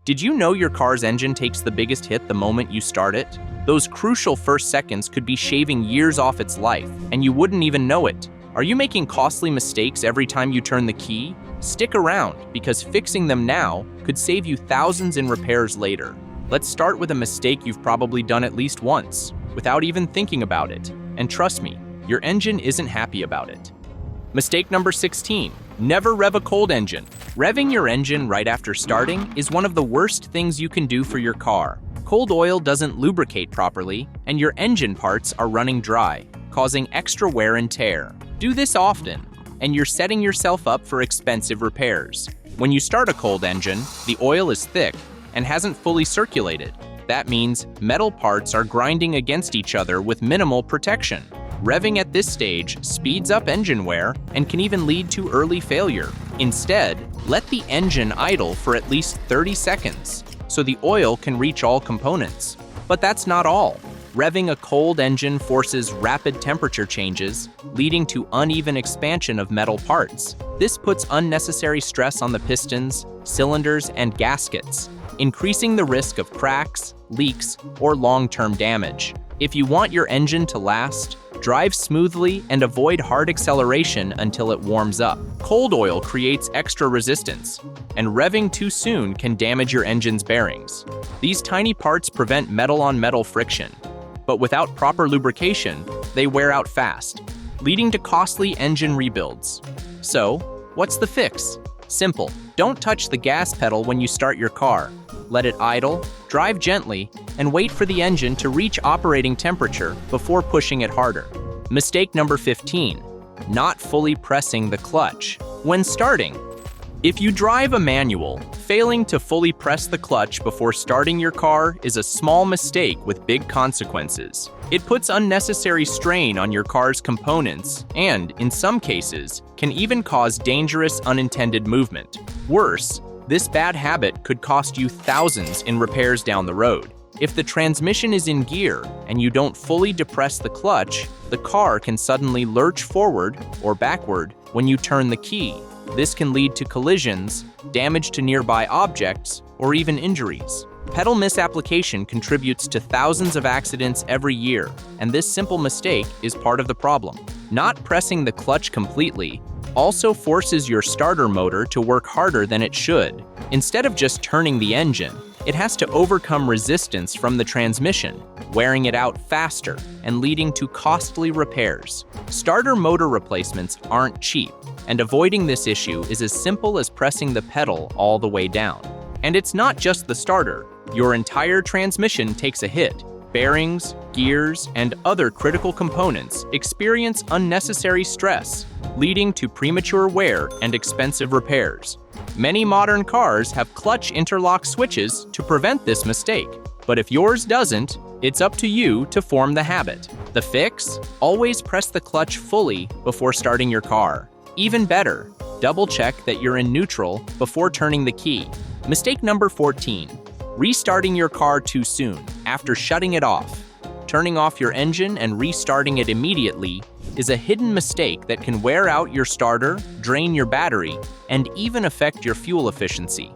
Did you know your car's engine takes the biggest hit the moment you start it? Those crucial first seconds could be shaving years off its life, and you wouldn't even know it. Are you making costly mistakes every time you turn the key? Stick around, because fixing them now could save you thousands in repairs later. Let's start with a mistake you've probably done at least once, without even thinking about it. And trust me, your engine isn't happy about it. Mistake number 16. Never rev a cold engine. Revving your engine right after starting is one of the worst things you can do for your car. Cold oil doesn't lubricate properly, and your engine parts are running dry, causing extra wear and tear. Do this often, and you're setting yourself up for expensive repairs. When you start a cold engine, the oil is thick and hasn't fully circulated. That means metal parts are grinding against each other with minimal protection. Revving at this stage speeds up engine wear and can even lead to early failure. Instead, let the engine idle for at least 30 seconds so the oil can reach all components. But that's not all. Revving a cold engine forces rapid temperature changes, leading to uneven expansion of metal parts. This puts unnecessary stress on the pistons, cylinders, and gaskets, increasing the risk of cracks, leaks, or long-term damage. If you want your engine to last, drive smoothly and avoid hard acceleration until it warms up. Cold oil creates extra resistance, and revving too soon can damage your engine's bearings. These tiny parts prevent metal-on-metal friction, but without proper lubrication, they wear out fast, leading to costly engine rebuilds. So, what's the fix? Simple. Don't touch the gas pedal when you start your car. Let it idle, drive gently, and wait for the engine to reach operating temperature before pushing it harder. Mistake number 15. Not fully pressing the clutch when starting. If you drive a manual, failing to fully press the clutch before starting your car is a small mistake with big consequences. It puts unnecessary strain on your car's components and, in some cases, can even cause dangerous unintended movement. Worse, this bad habit could cost you thousands in repairs down the road. If the transmission is in gear and you don't fully depress the clutch, the car can suddenly lurch forward or backward when you turn the key. This can lead to collisions, damage to nearby objects, or even injuries. Pedal misapplication contributes to thousands of accidents every year, and this simple mistake is part of the problem. Not pressing the clutch completely also forces your starter motor to work harder than it should. Instead of just turning the engine, it has to overcome resistance from the transmission, wearing it out faster and leading to costly repairs. Starter motor replacements aren't cheap, and avoiding this issue is as simple as pressing the pedal all the way down. And it's not just the starter. Your entire transmission takes a hit. Bearings, gears, and other critical components experience unnecessary stress, leading to premature wear and expensive repairs. Many modern cars have clutch interlock switches to prevent this mistake, but if yours doesn't, it's up to you to form the habit. The fix? Always press the clutch fully before starting your car. Even better, double-check that you're in neutral before turning the key. Mistake number 14. Restarting your car too soon after shutting it off. Turning off your engine and restarting it immediately is a hidden mistake that can wear out your starter, drain your battery, and even affect your fuel efficiency.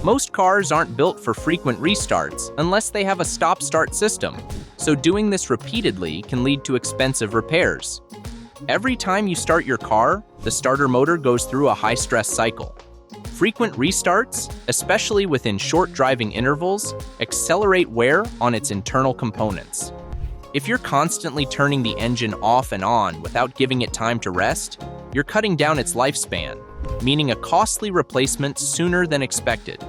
Most cars aren't built for frequent restarts unless they have a stop-start system, so doing this repeatedly can lead to expensive repairs. Every time you start your car, the starter motor goes through a high-stress cycle. Frequent restarts, especially within short driving intervals, accelerate wear on its internal components. If you're constantly turning the engine off and on without giving it time to rest, you're cutting down its lifespan, meaning a costly replacement sooner than expected.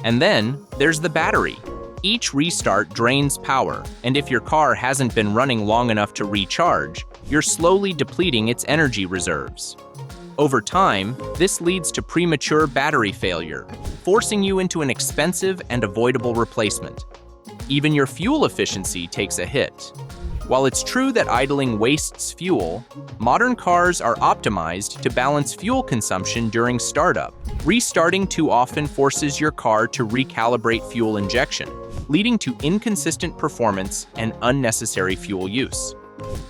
And then there's the battery. Each restart drains power, and if your car hasn't been running long enough to recharge, you're slowly depleting its energy reserves. Over time, this leads to premature battery failure, forcing you into an expensive and avoidable replacement. Even your fuel efficiency takes a hit. While it's true that idling wastes fuel, modern cars are optimized to balance fuel consumption during startup. Restarting too often forces your car to recalibrate fuel injection, leading to inconsistent performance and unnecessary fuel use.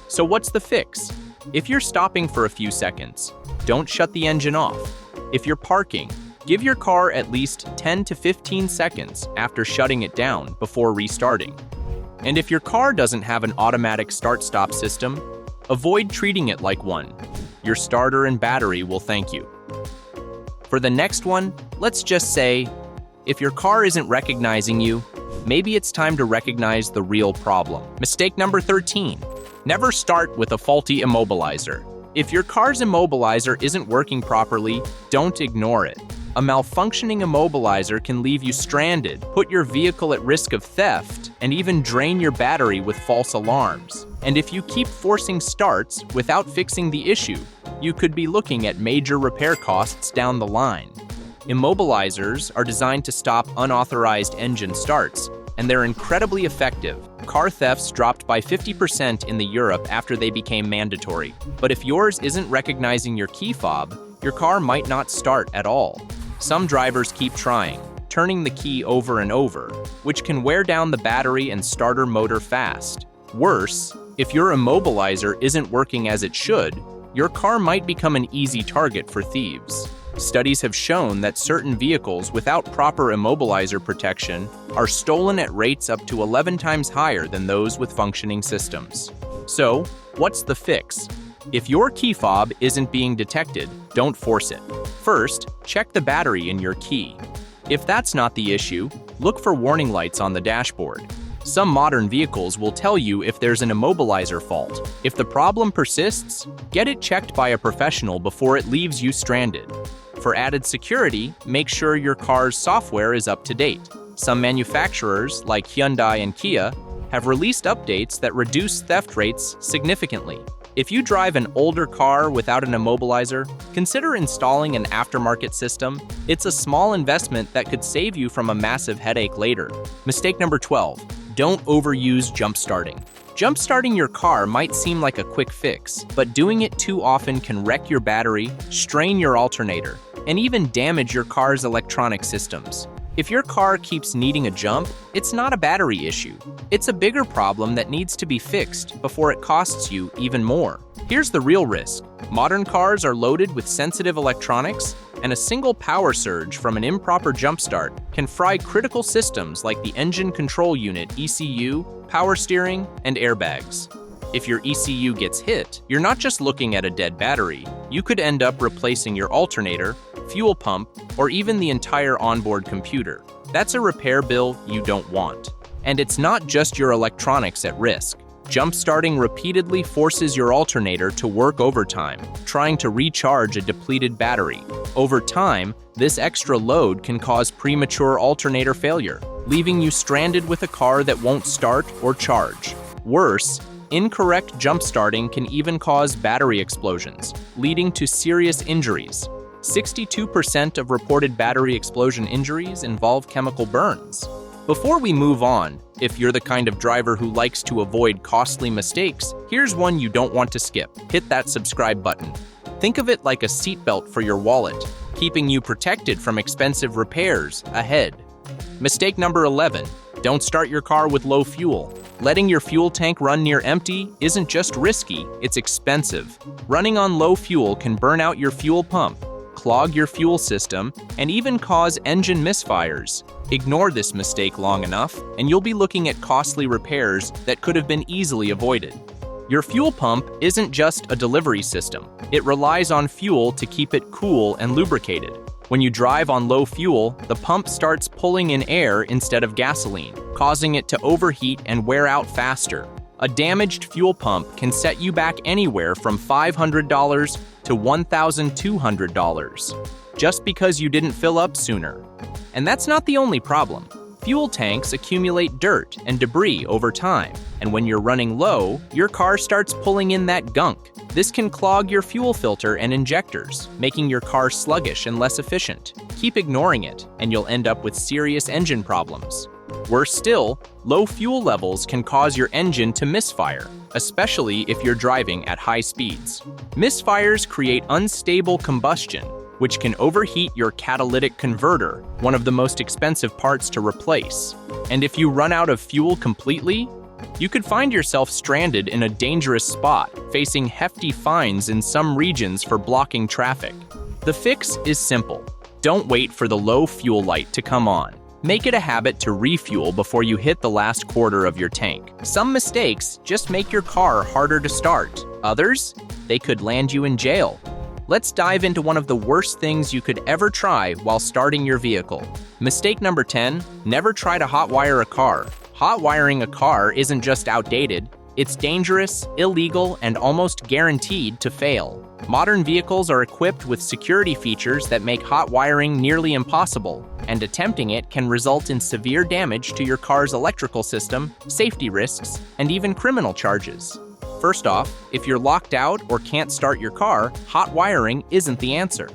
So what's the fix? If you're stopping for a few seconds, don't shut the engine off. If you're parking, Give your car at least 10 to 15 seconds after shutting it down before restarting. And if your car doesn't have an automatic start-stop system, avoid treating it like one. Your starter and battery will thank you. For the next one, let's just say, if your car isn't recognizing you, maybe it's time to recognize the real problem. Mistake number 13. Never start with a faulty immobilizer. If your car's immobilizer isn't working properly, don't ignore it. A malfunctioning immobilizer can leave you stranded, put your vehicle at risk of theft, and even drain your battery with false alarms. And if you keep forcing starts without fixing the issue, you could be looking at major repair costs down the line. Immobilizers are designed to stop unauthorized engine starts, and they're incredibly effective. Car thefts dropped by 50% in Europe after they became mandatory. But if yours isn't recognizing your key fob, your car might not start at all. Some drivers keep trying, turning the key over and over, which can wear down the battery and starter motor fast. Worse, if your immobilizer isn't working as it should, your car might become an easy target for thieves. Studies have shown that certain vehicles without proper immobilizer protection are stolen at rates up to 11 times higher than those with functioning systems. So, what's the fix? If your key fob isn't being detected, don't force it. First, check the battery in your key. If that's not the issue, look for warning lights on the dashboard. Some modern vehicles will tell you if there's an immobilizer fault. If the problem persists, get it checked by a professional before it leaves you stranded. For added security, make sure your car's software is up to date. Some manufacturers, like Hyundai and Kia, have released updates that reduce theft rates significantly. If you drive an older car without an immobilizer, consider installing an aftermarket system. It's a small investment that could save you from a massive headache later. Mistake number 12. Don't overuse jump starting. Jump starting your car might seem like a quick fix, but doing it too often can wreck your battery, strain your alternator, and even damage your car's electronic systems. If your car keeps needing a jump, it's not a battery issue. It's a bigger problem that needs to be fixed before it costs you even more. Here's the real risk. Modern cars are loaded with sensitive electronics, and a single power surge from an improper jump start can fry critical systems like the engine control unit (ECU), power steering, and airbags. If your ECU gets hit, you're not just looking at a dead battery. You could end up replacing your alternator, fuel pump, or even the entire onboard computer. That's a repair bill you don't want. And it's not just your electronics at risk. Jump starting repeatedly forces your alternator to work overtime, trying to recharge a depleted battery. Over time, this extra load can cause premature alternator failure, leaving you stranded with a car that won't start or charge. Worse, incorrect jump starting can even cause battery explosions, leading to serious injuries. 62% of reported battery explosion injuries involve chemical burns. Before we move on, if you're the kind of driver who likes to avoid costly mistakes, here's one you don't want to skip. Hit that subscribe button. Think of it like a seatbelt for your wallet, keeping you protected from expensive repairs ahead. Mistake number 11. Don't start your car with low fuel. Letting your fuel tank run near empty isn't just risky, it's expensive. Running on low fuel can burn out your fuel pump, clog your fuel system, and even cause engine misfires. Ignore this mistake long enough, and you'll be looking at costly repairs that could have been easily avoided. Your fuel pump isn't just a delivery system. It relies on fuel to keep it cool and lubricated. When you drive on low fuel, the pump starts pulling in air instead of gasoline, causing it to overheat and wear out faster. A damaged fuel pump can set you back anywhere from $500 to $1,200, just because you didn't fill up sooner. And that's not the only problem. Fuel tanks accumulate dirt and debris over time, and when you're running low, your car starts pulling in that gunk. This can clog your fuel filter and injectors, making your car sluggish and less efficient. Keep ignoring it, and you'll end up with serious engine problems. Worse still, low fuel levels can cause your engine to misfire, especially if you're driving at high speeds. Misfires create unstable combustion, which can overheat your catalytic converter, one of the most expensive parts to replace. And if you run out of fuel completely, you could find yourself stranded in a dangerous spot, facing hefty fines in some regions for blocking traffic. The fix is simple. Don't wait for the low fuel light to come on. Make it a habit to refuel before you hit the last quarter of your tank. Some mistakes just make your car harder to start. Others, they could land you in jail. Let's dive into one of the worst things you could ever try while starting your vehicle. Mistake number 10, never try to hotwire a car. Hot wiring a car isn't just outdated, it's dangerous, illegal, and almost guaranteed to fail. Modern vehicles are equipped with security features that make hot wiring nearly impossible, and attempting it can result in severe damage to your car's electrical system, safety risks, and even criminal charges. First off, if you're locked out or can't start your car, hot wiring isn't the answer.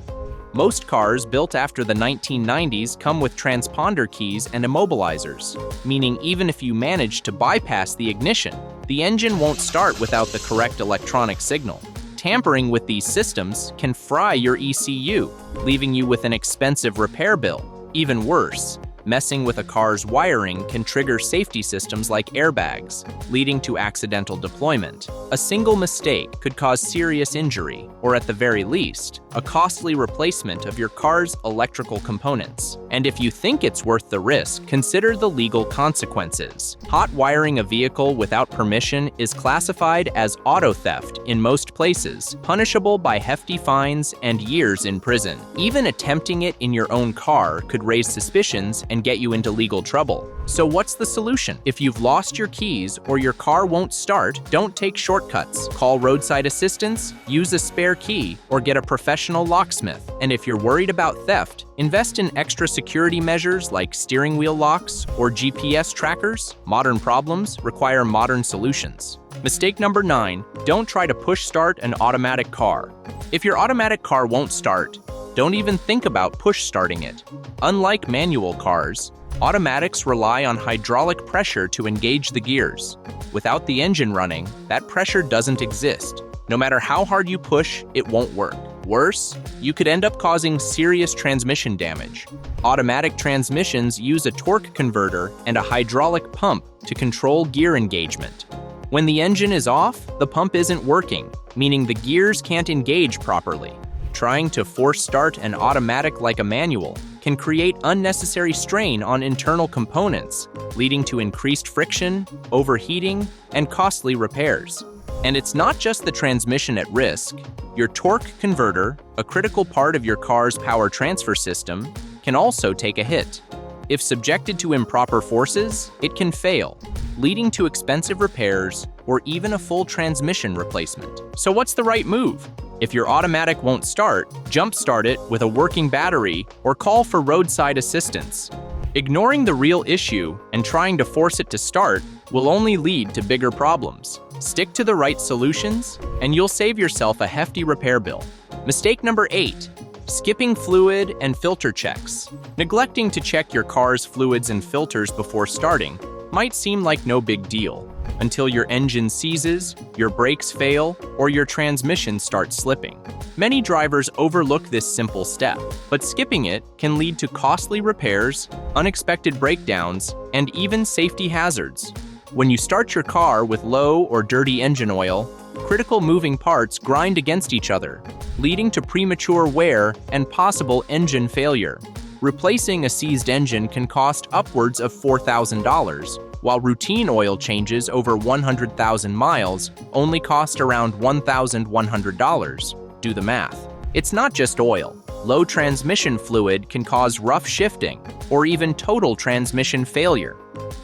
Most cars built after the 1990s come with transponder keys and immobilizers, meaning even if you manage to bypass the ignition, the engine won't start without the correct electronic signal. Tampering with these systems can fry your ECU, leaving you with an expensive repair bill. Even worse, messing with a car's wiring can trigger safety systems like airbags, leading to accidental deployment. A single mistake could cause serious injury, or at the very least, a costly replacement of your car's electrical components. And if you think it's worth the risk, consider the legal consequences. Hot wiring a vehicle without permission is classified as auto theft in most places, punishable by hefty fines and years in prison. Even attempting it in your own car could raise suspicions and get you into legal trouble. So what's the solution? If you've lost your keys or your car won't start, don't take shortcuts. Call roadside assistance, use a spare key, or get a professional locksmith. And if you're worried about theft, invest in extra security measures like steering wheel locks or GPS trackers. Modern problems require modern solutions. Mistake number 9, don't try to push start an automatic car. If your automatic car won't start, don't even think about push starting it. Unlike manual cars, automatics rely on hydraulic pressure to engage the gears. Without the engine running, that pressure doesn't exist. No matter how hard you push, it won't work. Worse, you could end up causing serious transmission damage. Automatic transmissions use a torque converter and a hydraulic pump to control gear engagement. When the engine is off, the pump isn't working, meaning the gears can't engage properly. Trying to force start an automatic like a manual can create unnecessary strain on internal components, leading to increased friction, overheating, and costly repairs. And it's not just the transmission at risk. Your torque converter, a critical part of your car's power transfer system, can also take a hit. If subjected to improper forces, it can fail, leading to expensive repairs or even a full transmission replacement. So what's the right move? If your automatic won't start, jumpstart it with a working battery or call for roadside assistance. Ignoring the real issue and trying to force it to start will only lead to bigger problems. Stick to the right solutions, and you'll save yourself a hefty repair bill. Mistake number 8, skipping fluid and filter checks. Neglecting to check your car's fluids and filters before starting might seem like no big deal, until your engine seizes, your brakes fail, or your transmission starts slipping. Many drivers overlook this simple step, but skipping it can lead to costly repairs, unexpected breakdowns, and even safety hazards. When you start your car with low or dirty engine oil, critical moving parts grind against each other, leading to premature wear and possible engine failure. Replacing a seized engine can cost upwards of $4,000, while routine oil changes over 100,000 miles only cost around $1,100. Do the math. It's not just oil. Low transmission fluid can cause rough shifting or even total transmission failure.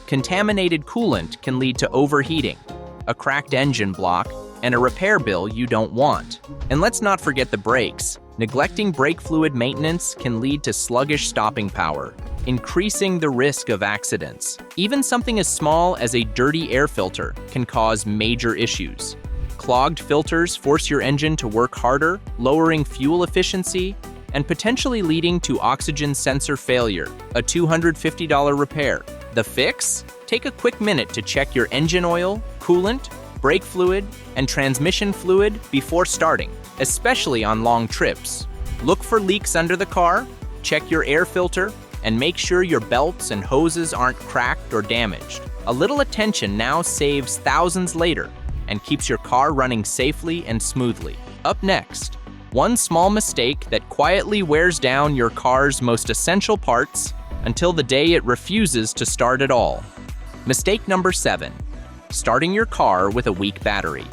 Contaminated coolant can lead to overheating, a cracked engine block, and a repair bill you don't want. And let's not forget the brakes. Neglecting brake fluid maintenance can lead to sluggish stopping power, increasing the risk of accidents. Even something as small as a dirty air filter can cause major issues. Clogged filters force your engine to work harder, lowering fuel efficiency and potentially leading to oxygen sensor failure, a $250 repair. The fix? Take a quick minute to check your engine oil, coolant, brake fluid, and transmission fluid before starting, especially on long trips. Look for leaks under the car, check your air filter, and make sure your belts and hoses aren't cracked or damaged. A little attention now saves thousands later and keeps your car running safely and smoothly. Up next, One small mistake that quietly wears down your car's most essential parts until the day it refuses to start at all. Mistake number 7. Starting your car with a weak battery.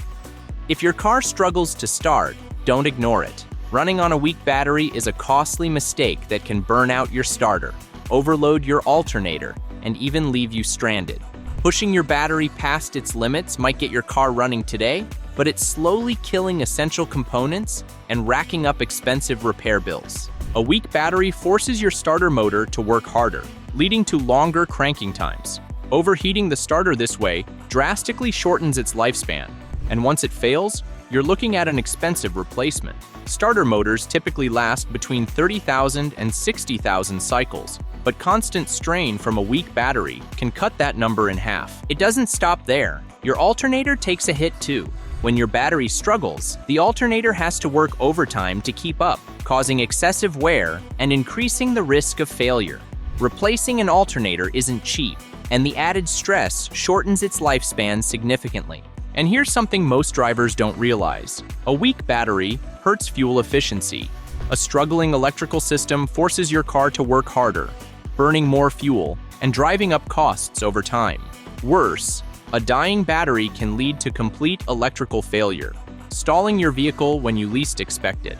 If your car struggles to start, don't ignore it. Running on a weak battery is a costly mistake that can burn out your starter, overload your alternator, and even leave you stranded. Pushing your battery past its limits might get your car running today, but it's slowly killing essential components and racking up expensive repair bills. A weak battery forces your starter motor to work harder, leading to longer cranking times. Overheating the starter this way drastically shortens its lifespan, and once it fails, you're looking at an expensive replacement. Starter motors typically last between 30,000 and 60,000 cycles, but constant strain from a weak battery can cut that number in half. It doesn't stop there. Your alternator takes a hit too. When your battery struggles, the alternator has to work overtime to keep up, causing excessive wear and increasing the risk of failure. Replacing an alternator isn't cheap, and the added stress shortens its lifespan significantly. And here's something most drivers don't realize. A weak battery hurts fuel efficiency. A struggling electrical system forces your car to work harder, burning more fuel and driving up costs over time. Worse, a dying battery can lead to complete electrical failure, stalling your vehicle when you least expect it.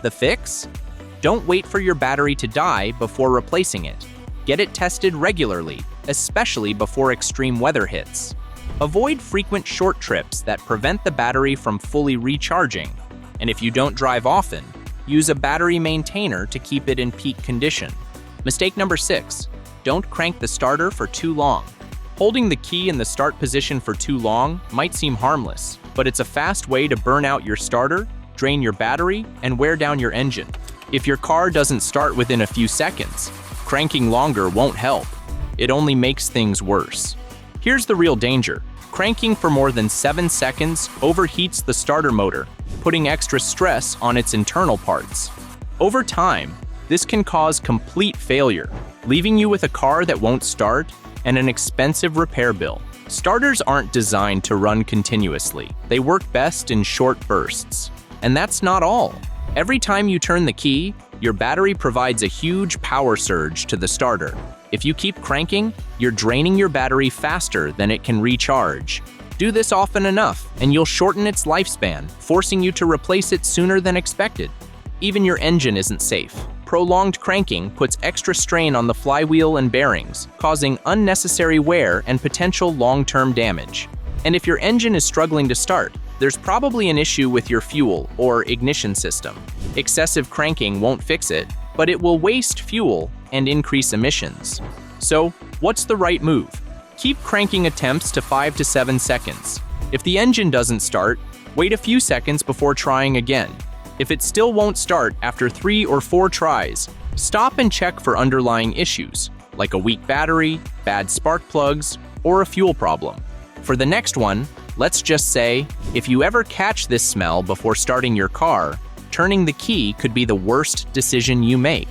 The fix? Don't wait for your battery to die before replacing it. Get it tested regularly, especially before extreme weather hits. Avoid frequent short trips that prevent the battery from fully recharging. And if you don't drive often, use a battery maintainer to keep it in peak condition. Mistake number 6. Don't crank the starter for too long. Holding the key in the start position for too long might seem harmless, but it's a fast way to burn out your starter, drain your battery, and wear down your engine. If your car doesn't start within a few seconds, cranking longer won't help. It only makes things worse. Here's the real danger. Cranking for more than 7 seconds overheats the starter motor, putting extra stress on its internal parts. Over time, this can cause complete failure, leaving you with a car that won't start and an expensive repair bill. Starters aren't designed to run continuously. They work best in short bursts. And that's not all. Every time you turn the key, your battery provides a huge power surge to the starter. If you keep cranking, you're draining your battery faster than it can recharge. Do this often enough, and you'll shorten its lifespan, forcing you to replace it sooner than expected. Even your engine isn't safe. Prolonged cranking puts extra strain on the flywheel and bearings, causing unnecessary wear and potential long-term damage. And if your engine is struggling to start, there's probably an issue with your fuel or ignition system. Excessive cranking won't fix it, but it will waste fuel and increase emissions. So, what's the right move? Keep cranking attempts to 5 to 7 seconds. If the engine doesn't start, wait a few seconds before trying again. If it still won't start after 3 or 4 tries, stop and check for underlying issues, like a weak battery, bad spark plugs, or a fuel problem. For the next one, let's just say, if you ever catch this smell before starting your car, turning the key could be the worst decision you make.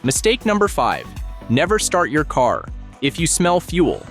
Mistake number 5. Never start your car. If you smell fuel.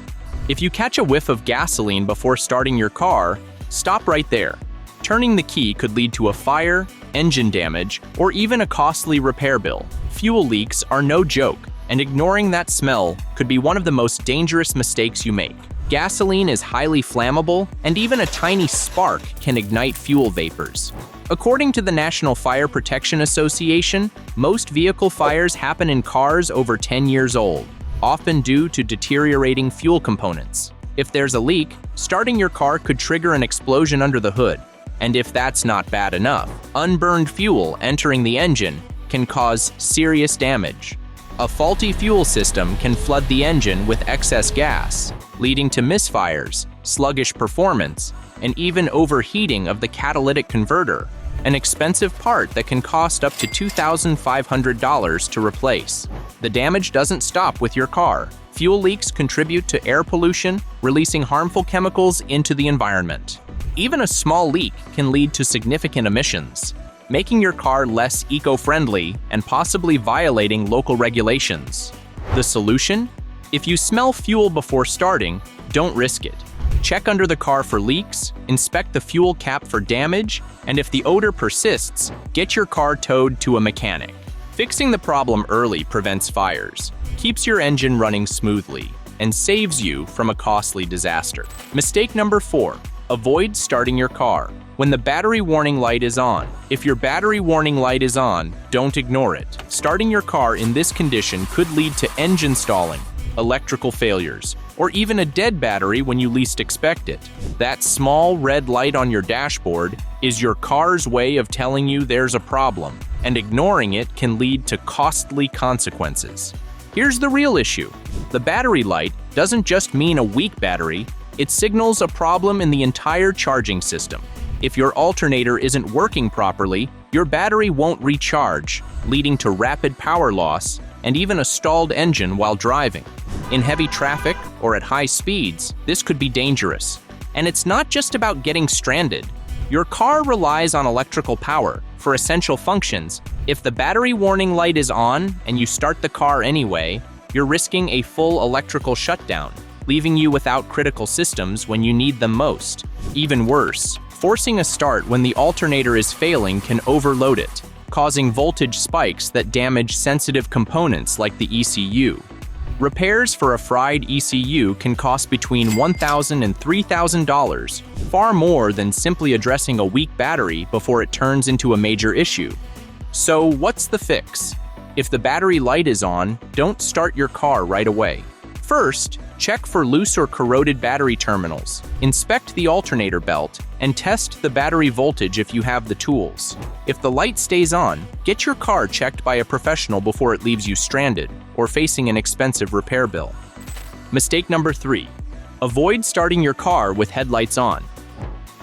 If you catch a whiff of gasoline before starting your car, stop right there. Turning the key could lead to a fire, engine damage, or even a costly repair bill. Fuel leaks are no joke, and ignoring that smell could be one of the most dangerous mistakes you make. Gasoline is highly flammable, and even a tiny spark can ignite fuel vapors. According to the National Fire Protection Association, most vehicle fires happen in cars over 10 years old, often due to deteriorating fuel components. If there's a leak, starting your car could trigger an explosion under the hood. And if that's not bad enough, unburned fuel entering the engine can cause serious damage. A faulty fuel system can flood the engine with excess gas, leading to misfires, sluggish performance, and even overheating of the catalytic converter, an expensive part that can cost up to $2,500 to replace. The damage doesn't stop with your car. Fuel leaks contribute to air pollution, releasing harmful chemicals into the environment. Even a small leak can lead to significant emissions, making your car less eco-friendly and possibly violating local regulations. The solution? If you smell fuel before starting, don't risk it. Check under the car for leaks, inspect the fuel cap for damage, and if the odor persists, get your car towed to a mechanic. Fixing the problem early prevents fires, keeps your engine running smoothly, and saves you from a costly disaster. Mistake number 4. Avoid starting your car when the battery warning light is on. If your battery warning light is on, don't ignore it. Starting your car in this condition could lead to engine stalling, electrical failures, or even a dead battery when you least expect it. That small red light on your dashboard is your car's way of telling you there's a problem, and ignoring it can lead to costly consequences. Here's the real issue. The battery light doesn't just mean a weak battery, it signals a problem in the entire charging system. If your alternator isn't working properly, your battery won't recharge, leading to rapid power loss and even a stalled engine while driving. In heavy traffic or at high speeds, this could be dangerous. And it's not just about getting stranded. Your car relies on electrical power for essential functions. If the battery warning light is on and you start the car anyway, you're risking a full electrical shutdown, leaving you without critical systems when you need them most. Even worse, forcing a start when the alternator is failing can overload it, causing voltage spikes that damage sensitive components like the ECU. Repairs for a fried ECU can cost between $1,000 and $3,000, far more than simply addressing a weak battery before it turns into a major issue. So what's the fix? If the battery light is on, don't start your car right away. First, check for loose or corroded battery terminals, inspect the alternator belt, and test the battery voltage if you have the tools. If the light stays on, get your car checked by a professional before it leaves you stranded or facing an expensive repair bill. Mistake number 3. Avoid starting your car with headlights on.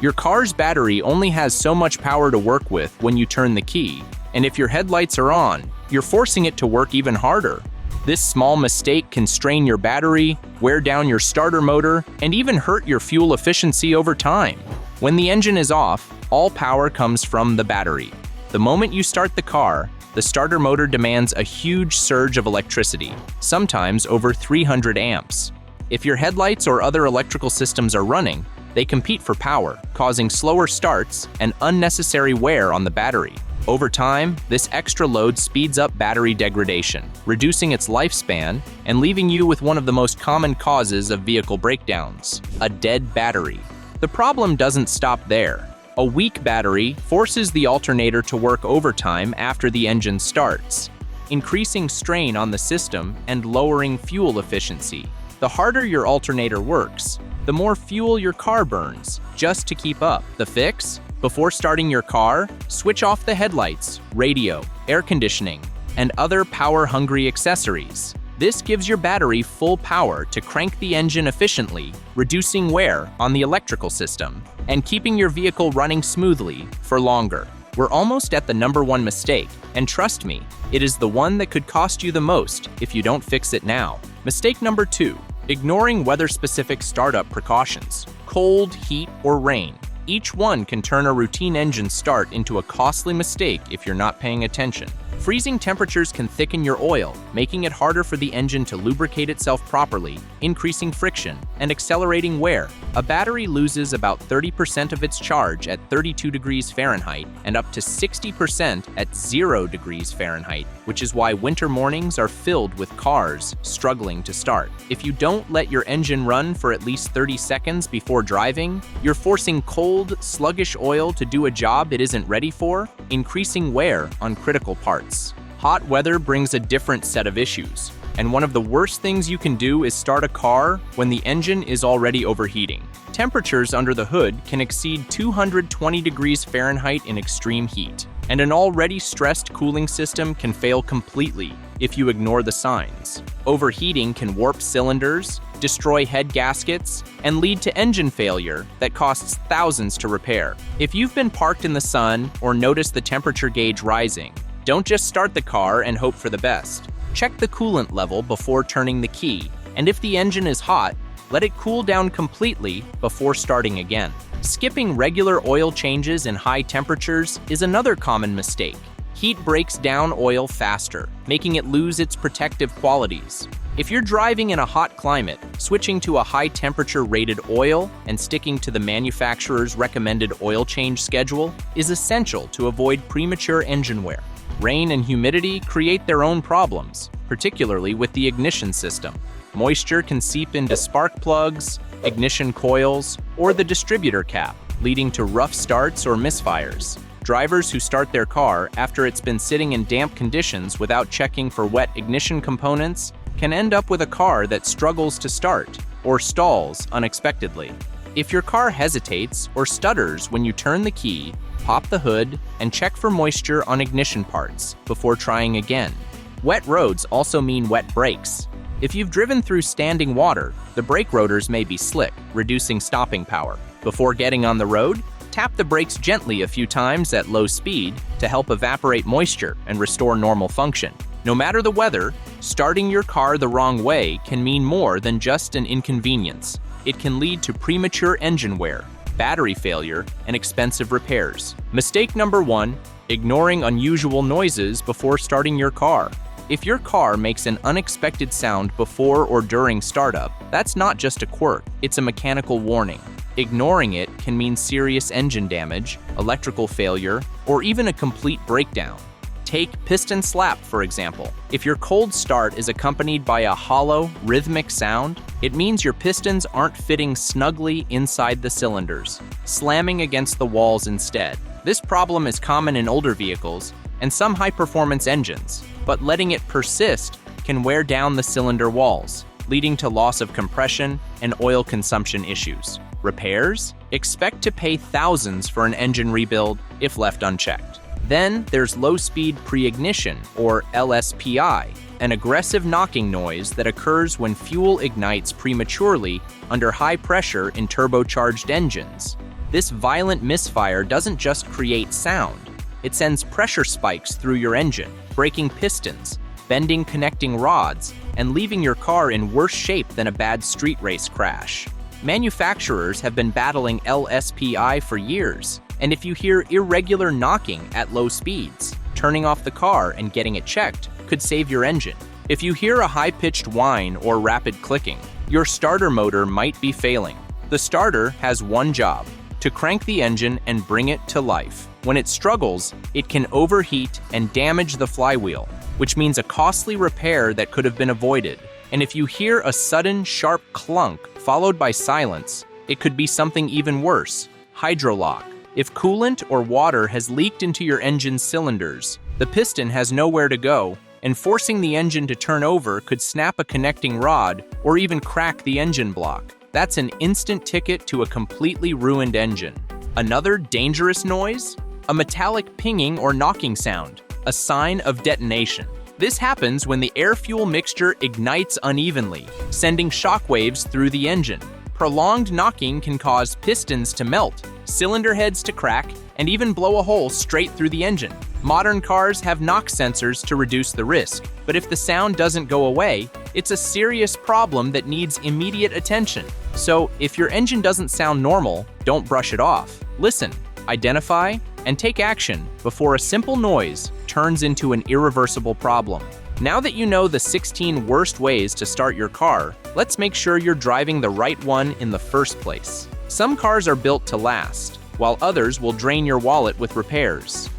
Your car's battery only has so much power to work with when you turn the key, and if your headlights are on, you're forcing it to work even harder. This small mistake can strain your battery, wear down your starter motor, and even hurt your fuel efficiency over time. When the engine is off, all power comes from the battery. The moment you start the car, the starter motor demands a huge surge of electricity, sometimes over 300 amps. If your headlights or other electrical systems are running, they compete for power, causing slower starts and unnecessary wear on the battery. Over time, this extra load speeds up battery degradation, reducing its lifespan and leaving you with one of the most common causes of vehicle breakdowns: a dead battery. The problem doesn't stop there. A weak battery forces the alternator to work overtime after the engine starts, increasing strain on the system and lowering fuel efficiency. The harder your alternator works, the more fuel your car burns just to keep up. The fix? Before starting your car, switch off the headlights, radio, air conditioning, and other power-hungry accessories. This gives your battery full power to crank the engine efficiently, reducing wear on the electrical system, and keeping your vehicle running smoothly for longer. We're almost at the number 1 mistake, and trust me, it is the one that could cost you the most if you don't fix it now. Mistake number 2, ignoring weather-specific startup precautions. Cold, heat, or rain. Each one can turn a routine engine start into a costly mistake if you're not paying attention. Freezing temperatures can thicken your oil, making it harder for the engine to lubricate itself properly, increasing friction and accelerating wear. A battery loses about 30% of its charge at 32 degrees Fahrenheit and up to 60% at 0 degrees Fahrenheit, which is why winter mornings are filled with cars struggling to start. If you don't let your engine run for at least 30 seconds before driving, you're forcing cold, sluggish oil to do a job it isn't ready for, increasing wear on critical parts. Hot weather brings a different set of issues, and one of the worst things you can do is start a car when the engine is already overheating. Temperatures under the hood can exceed 220 degrees Fahrenheit in extreme heat, and an already stressed cooling system can fail completely if you ignore the signs. Overheating can warp cylinders, destroy head gaskets, and lead to engine failure that costs thousands to repair. If you've been parked in the sun or noticed the temperature gauge rising, don't just start the car and hope for the best. Check the coolant level before turning the key, and if the engine is hot, let it cool down completely before starting again. Skipping regular oil changes in high temperatures is another common mistake. Heat breaks down oil faster, making it lose its protective qualities. If you're driving in a hot climate, switching to a high-temperature rated oil and sticking to the manufacturer's recommended oil change schedule is essential to avoid premature engine wear. Rain and humidity create their own problems, particularly with the ignition system. Moisture can seep into spark plugs, ignition coils, or the distributor cap, leading to rough starts or misfires. Drivers who start their car after it's been sitting in damp conditions without checking for wet ignition components can end up with a car that struggles to start or stalls unexpectedly. If your car hesitates or stutters when you turn the key, pop the hood and check for moisture on ignition parts before trying again. Wet roads also mean wet brakes. If you've driven through standing water, the brake rotors may be slick, reducing stopping power. Before getting on the road, tap the brakes gently a few times at low speed to help evaporate moisture and restore normal function. No matter the weather, starting your car the wrong way can mean more than just an inconvenience. It can lead to premature engine wear, battery failure, and expensive repairs. Mistake number 1, ignoring unusual noises before starting your car. If your car makes an unexpected sound before or during startup, that's not just a quirk, it's a mechanical warning. Ignoring it can mean serious engine damage, electrical failure, or even a complete breakdown. Take piston slap, for example. If your cold start is accompanied by a hollow, rhythmic sound, it means your pistons aren't fitting snugly inside the cylinders, slamming against the walls instead. This problem is common in older vehicles and some high-performance engines, but letting it persist can wear down the cylinder walls, leading to loss of compression and oil consumption issues. Repairs? Expect to pay thousands for an engine rebuild if left unchecked. Then there's low-speed pre-ignition, or LSPI, an aggressive knocking noise that occurs when fuel ignites prematurely under high pressure in turbocharged engines. This violent misfire doesn't just create sound, it sends pressure spikes through your engine, breaking pistons, bending connecting rods, and leaving your car in worse shape than a bad street race crash. Manufacturers have been battling LSPI for years, and if you hear irregular knocking at low speeds, turning off the car and getting it checked could save your engine. If you hear a high-pitched whine or rapid clicking, your starter motor might be failing. The starter has one job: to crank the engine and bring it to life. When it struggles, it can overheat and damage the flywheel, which means a costly repair that could have been avoided. And if you hear a sudden, sharp clunk followed by silence, it could be something even worse: hydrolock. If coolant or water has leaked into your engine's cylinders, the piston has nowhere to go, and forcing the engine to turn over could snap a connecting rod or even crack the engine block. That's an instant ticket to a completely ruined engine. Another dangerous noise? A metallic pinging or knocking sound, a sign of detonation. This happens when the air-fuel mixture ignites unevenly, sending shockwaves through the engine. Prolonged knocking can cause pistons to melt, cylinder heads to crack, and even blow a hole straight through the engine. Modern cars have knock sensors to reduce the risk, but if the sound doesn't go away, it's a serious problem that needs immediate attention. So, if your engine doesn't sound normal, don't brush it off. Listen, identify, and take action before a simple noise turns into an irreversible problem. Now that you know the 16 worst ways to start your car, let's make sure you're driving the right one in the first place. Some cars are built to last, while others will drain your wallet with repairs.